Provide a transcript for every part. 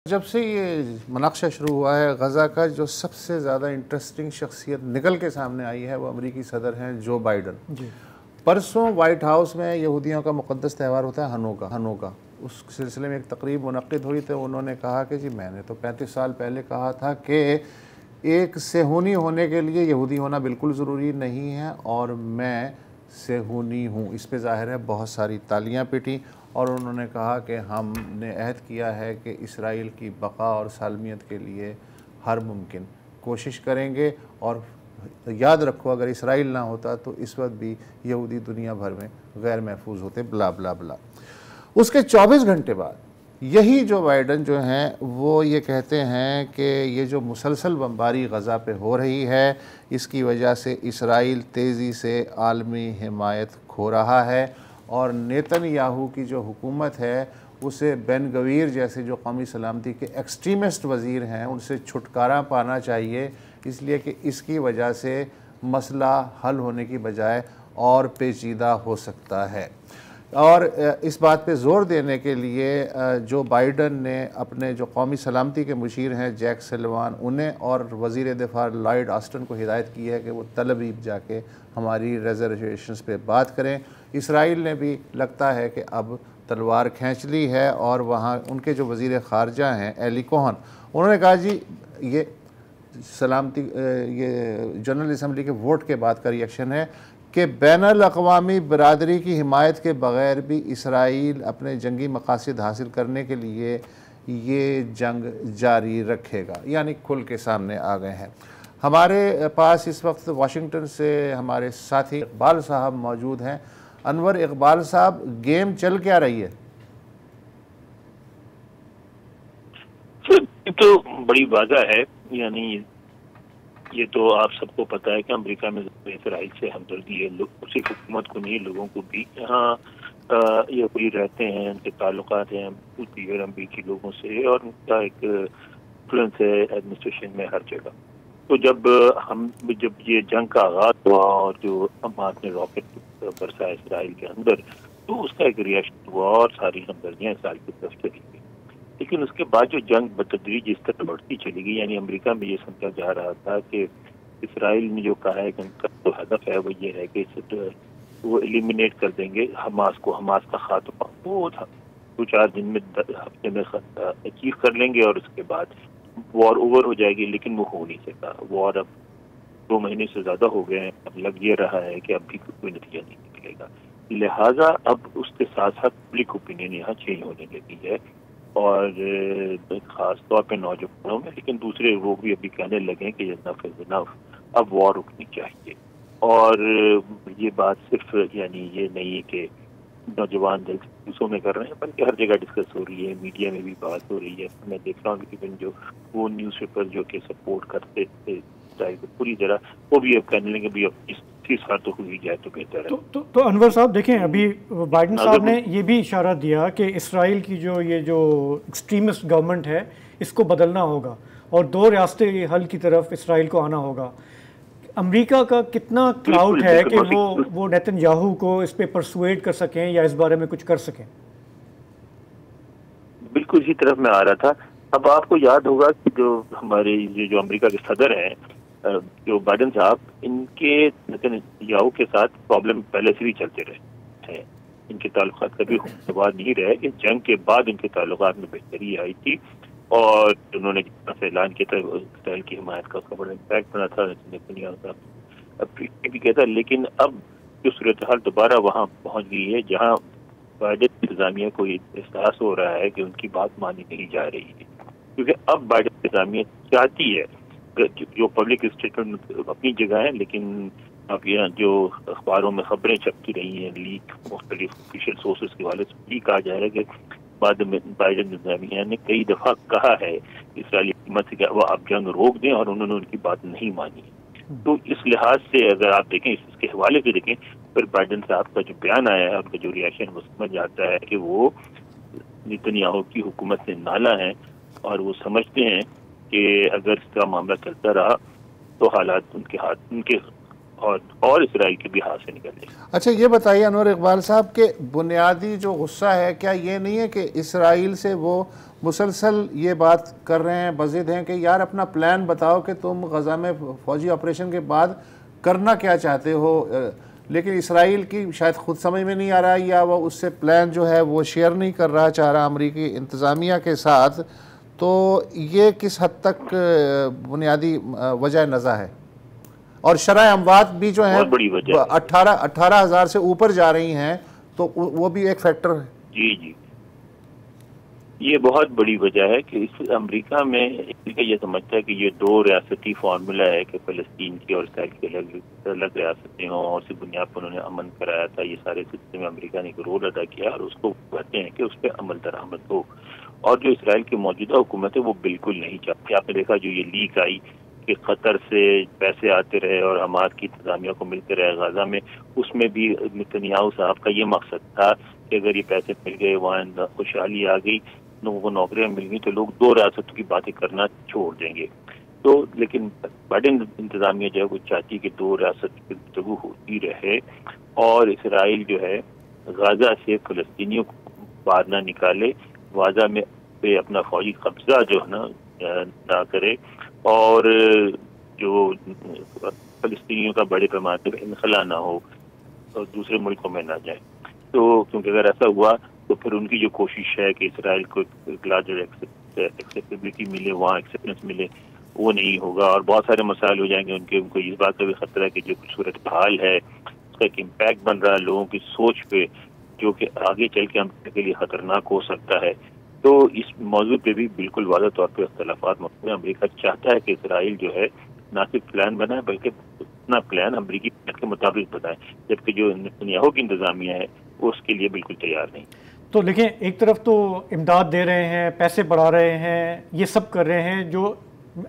جب سے یہ مناقشہ شروع ہوا ہے غزہ کا، جو سب سے زیادہ انٹرسٹنگ شخصیت نکل کے سامنے آئی ہے وہ امریکی صدر ہیں جو بائیڈن۔ پرسوں وائٹ ہاؤس میں یہودیوں کا مقدس تہوار ہوتا ہے ہنوکا، اس سلسلے میں ایک تقریب منعقد ہوئی تو انہوں نے کہا کہ جی میں نے تو 35 سال پہلے کہا تھا کہ ایک صہیونی ہونے کے لیے یہودی ہونا بالکل ضروری نہیں ہے، اور میں صہیونی ہوں۔ اس پہ ظاہر ہے بہت ساری تالیاں پیٹیں، اور انہوں نے کہا کہ ہم نے عہد کیا ہے کہ اسرائیل کی بقا اور سالمیت کے لیے ہر ممکن کوشش کریں گے، اور یاد رکھو اگر اسرائیل نہ ہوتا تو اس وقت بھی یہودی دنیا بھر میں غیر محفوظ ہوتے، بلا بلا بلا۔ اس کے 24 گھنٹے بعد یہی جو بائیڈن جو ہیں وہ یہ کہتے ہیں کہ یہ جو مسلسل بمباری غزہ پہ ہو رہی ہے اس کی وجہ سے اسرائیل تیزی سے عالمی حمایت کھو رہا ہے، اور نیتن یاہو کی جو حکومت ہے اسے بین گویر جیسے جو قومی سلامتی کے ایکسٹریمسٹ وزیر ہیں ان سے چھٹکارا پانا چاہیے، اس لیے کہ اس کی وجہ سے مسئلہ حل ہونے کی بجائے اور پیچیدہ ہو سکتا ہے۔ اور اس بات پہ زور دینے کے لیے جو بائیڈن نے اپنے جو قومی سلامتی کے مشیر ہیں جیک سلوان انہیں اور وزیر دفاع لائیڈ آسٹن کو ہدایت کی ہے کہ وہ تل ابیب جا کے ہماری ریزرویشنز پہ بات کریں۔ اسرائیل نے بھی لگتا ہے کہ اب تلوار کھینچ لی ہے، اور وہاں ان کے جو وزیر خارجہ ہیں ایلی کوہن انہوں نے کہا جی یہ سلامتی یہ جنرل اسمبلی کے ووٹ کے بعد کا ریئیکشن ہے کہ بین الاقوامی برادری کی حمایت کے بغیر بھی اسرائیل اپنے جنگی مقاصد حاصل کرنے کے لیے یہ جنگ جاری رکھے گا، یعنی کھل کے سامنے آ گئے ہیں۔ ہمارے پاس اس وقت واشنگٹن سے ہمارے ساتھی اقبال صاحب موجود ہیں۔ انور اقبال صاحب، گیم چل کیا رہی ہے؟ یہ تو بڑی واضح ہے، یعنی یہ تو آپ سب کو پتا ہے کہ امریکہ میں اسرائیل سے ہمدردی ہے، صرف حکومت کو نہیں لوگوں کو بھی۔ یہاں یہ کوئی رہتے ہیں، ان کے تعلقات ہیں دیگر امریکی لوگوں سے، اور ان کا ایک انفلوئنس ہے ایڈمنسٹریشن میں ہر جگہ۔ تو جب یہ جنگ کا آغاز ہوا اور جو حماس نے راکٹ برسا اسرائیل کے اندر، تو اس کا ایک ریئیکشن ہوا اور ساری ہمدردیاں اسرائیل کی طرف چلی گئی۔ لیکن اس کے بعد جو جنگ بتدریج اس طرح بڑھتی چلی گئی، یعنی امریکہ میں یہ سمجھا جا رہا تھا کہ اسرائیل نے جو کہا ہے کہ ان کا جو ہدف ہے وہ یہ ہے کہ وہ ایلیمینیٹ کر دیں گے حماس کو، حماس کا خاتمہ وہ تھا 2-4 دن میں، ہفتے میں اچیو کر لیں گے اور اس کے بعد وار اوور ہو جائے گی، لیکن وہ ہو نہیں سکا۔ وار اب 2 مہینے سے زیادہ ہو گئے ہیں، اب لگ یہ رہا ہے کہ اب بھی کوئی نتیجہ نہیں نکلے گا، لہٰذا اب اس کے ساتھ ساتھ پبلک اوپینین یہاں چینج ہونے لگی ہے، اور خاص طور پہ نوجوانوں میں، لیکن دوسرے وہ بھی ابھی کہنے لگے کہ انف از انف، اب وار رکنی چاہیے۔ اور یہ بات صرف یعنی یہ نہیں ہے کہ نوجوان جلسوں میں کر رہے ہیں، بلکہ ہر جگہ ڈسکس ہو رہی ہے، میڈیا میں بھی بات ہو رہی ہے۔ میں دیکھ رہا ہوں کہ جو وہ نیوز پیپر جو کہ سپورٹ کرتے تھے پوری طرح، وہ بھی اب کہنے لگے بھی اب اس بار تو ہوئی جائے تو بہتر ہے۔ تو انور صاحب دیکھیں، ابھی بائیڈن صاحب نے یہ بھی اشارہ دیا کہ اسرائیل کی جو ایکسٹریمسٹ گورنمنٹ ہے اس کو بدلنا ہوگا، اور 2 ریاستیں حل کی طرف اسرائیل کو آنا ہوگا۔ امریکہ کا کتنا کلاؤٹ ہے کہ وہ نیتن یاہو کو اس پہ پرسویٹ کر سکیں یا اس بارے میں کچھ کر سکیں؟ بالکل اسی طرف میں آ رہا تھا۔ اب آپ کو یاد ہوگا کہ جو ہمارے جو امریکہ کے صدر ہیں جو بائیڈن صاحب، ان کے نیتن یاہو کے ساتھ پرابلم پہلے سے بھی چلتے رہے ہیں، ان کے تعلقات کبھی خوشگوار نہیں رہے، کہ جنگ کے بعد ان کے تعلقات میں بہتری آئی تھی، اور انہوں نے جس طرح سے اعلان کیا تھا اسرائیل کی حمایت کا، اس کا بڑا امپیکٹ بنا تھا نیتن یاہو صاحب بھی کہتا۔ لیکن اب جو صورتحال دوبارہ وہاں پہنچ گئی ہے جہاں بائیڈن انتظامیہ کو احساس ہو رہا ہے کہ ان کی بات مانی نہیں جا رہی ہے، کیونکہ اب بائیڈن انتظامیہ چاہتی ہے جو پبلک اسٹیٹمنٹ اپنی جگہ ہے، لیکن اب یہاں جو اخباروں میں خبریں چھپتی رہی ہیں، لیک مختلف آفیشیل سورسز کے حوالے سے بھی کہا جا رہا ہے کہ بعد میں بائیڈن انتظامیہ نے کئی دفعہ کہا ہے اسرائیلی حکومت سے کہ وہ اب جنگ روک دیں، اور انہوں نے ان کی بات نہیں مانی۔ تو اس لحاظ سے اگر آپ دیکھیں، اس کے حوالے سے دیکھیں، پھر بائیڈن صاحب کا جو بیان آیا ہے، ان کا جو ریئیکشن، وہ سمجھ آتا ہے کہ وہ نیتن یاہو کی حکومت سے نالاں ہیں، اور وہ سمجھتے ہیں کہ اگر اس کا معاملہ چلتا رہا تو حالات ان کے اور اسرائیل کے بھی ہاتھ سے نکل جائے. اچھا یہ بتائیے انور اقبال صاحب کہ بنیادی جو غصہ ہے کیا یہ نہیں ہے کہ اسرائیل سے وہ مسلسل یہ بات کر رہے ہیں بضد ہیں کہ یار اپنا پلان بتاؤ کہ تم غزہ میں فوجی آپریشن کے بعد کرنا کیا چاہتے ہو، لیکن اسرائیل کی شاید خود سمجھ میں نہیں آ رہا یا وہ اس سے پلان جو ہے وہ شیئر نہیں کر رہا چاہ رہا امریکی انتظامیہ کے ساتھ. تو یہ کس حد تک بنیادی وجہ نزا ہے؟ اور شرح اموات بھی جو ہیں 18,000 سے اوپر جا رہی ہیں تو وہ بھی ایک فیکٹر ہے. جی یہ بہت بڑی وجہ ہے کہ اس امریکہ میں یہ سمجھتا ہے کہ یہ دو ریاستی فارمولا ہے کہ فلسطین کی اور اسرائیل کی الگ ریاستیں ہوں، اور اسی بنیاد پر انہوں نے امن کرایا تھا. یہ سارے سلسلے میں امریکہ نے ایک رول ادا کیا اور اس کو کہتے ہیں کہ اس پہ عمل درآمد ہو. اور جو اسرائیل کی موجودہ حکومت ہے وہ بالکل نہیں چاہتی. آپ نے دیکھا جو یہ لیک آئی کہ قطر سے پیسے آتے رہے اور حماس کی انتظامیہ کو ملتے رہے غزہ میں، اس میں بھی نتنیاہو صاحب کا یہ مقصد تھا کہ اگر یہ پیسے مل گئے، وہاں خوشحالی آ گئی، لوگوں کو نوکریاں مل گئی تو لوگ دو ریاستوں کی باتیں کرنا چھوڑ دیں گے. تو لیکن بائیڈن انتظامیہ جو ہے وہ چاہتی کہ دو ریاست کی گفتگو ہوتی رہے اور اسرائیل جو ہے غزہ سے فلسطینیوں کو باہر نہ نکالے، غزہ میں پہ اپنا فوجی قبضہ جو ہے نا نہ کرے، اور جو فلسطینیوں کا بڑے پیمانے پہ انخلا نہ ہو اور دوسرے ملکوں میں نہ جائے. تو کیونکہ اگر ایسا ہوا تو پھر ان کی جو کوشش ہے کہ اسرائیل کو لارجر ایکسیپٹیبلٹی ملے، وہاں ایکسیپٹنس ملے، وہ نہیں ہوگا اور بہت سارے مسائل ہو جائیں گے. ان کو اس بات کا بھی خطرہ ہے کہ جو صورتحال ہے اس کا ایک امپیکٹ بن رہا ہے لوگوں کی سوچ پہ، جو کہ آگے چل کے امریکہ کے لیے خطرناک ہو سکتا ہے. تو اس موضوع پہ بھی بالکل واضح طور پہ اختلافات موجود ہیں. امریکہ چاہتا ہے کہ اسرائیل جو ہے نہ صرف پلان بنائے بلکہ اپنا پلان امریکی پلان کے مطابق بتائے، جبکہ جو نتنیاہو کی انتظامیہ ہے وہ اس کے لیے بالکل تیار نہیں. تو دیکھیں ایک طرف تو امداد دے رہے ہیں، پیسے بڑھا رہے ہیں، یہ سب کر رہے ہیں جو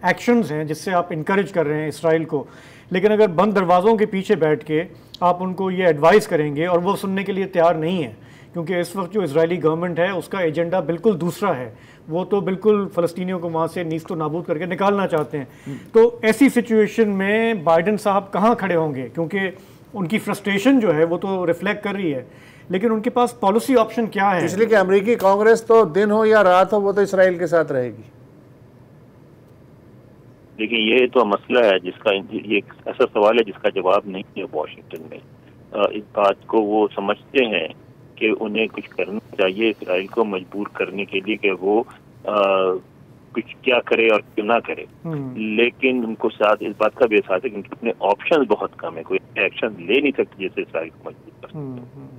ایکشنز ہیں جس سے آپ انکریج کر رہے ہیں اسرائیل کو، لیکن اگر بند دروازوں کے پیچھے بیٹھ کے آپ ان کو یہ ایڈوائز کریں گے اور وہ سننے کے لیے تیار نہیں ہیں، کیونکہ اس وقت جو اسرائیلی گورنمنٹ ہے اس کا ایجنڈا بالکل دوسرا ہے، وہ تو بالکل فلسطینیوں کو وہاں سے نیست و نابود کر کے نکالنا چاہتے ہیں. تو ایسی سچویشن میں بائیڈن صاحب کہاں کھڑے ہوں گے؟ کیونکہ ان کی فرسٹریشن جو ہے وہ تو ریفلیکٹ کر رہی ہے، لیکن ان کے پاس پالیسی آپشن کیا ہے؟ اس لیے کہ امریکی کانگریس تو دن ہو یا رات ہو وہ تو اسرائیل کے ساتھ رہے گی. لیکن یہ تو مسئلہ ہے جس کا یہ ایک ایسا سوال ہے جس کا جواب نہیں ہے واشنگٹن میں. اس بات کو وہ سمجھتے ہیں کہ انہیں کچھ کرنا چاہیے اسرائیل کو مجبور کرنے کے لیے کہ وہ کچھ کیا کرے اور کیوں نہ کرے، لیکن ان کو ساتھ اس بات کا بھی احساس ہے کہ ان کے اپنے آپشن بہت کم ہے، کوئی ایکشن لے نہیں سکتے جیسے اسرائیل کو مجبور کر.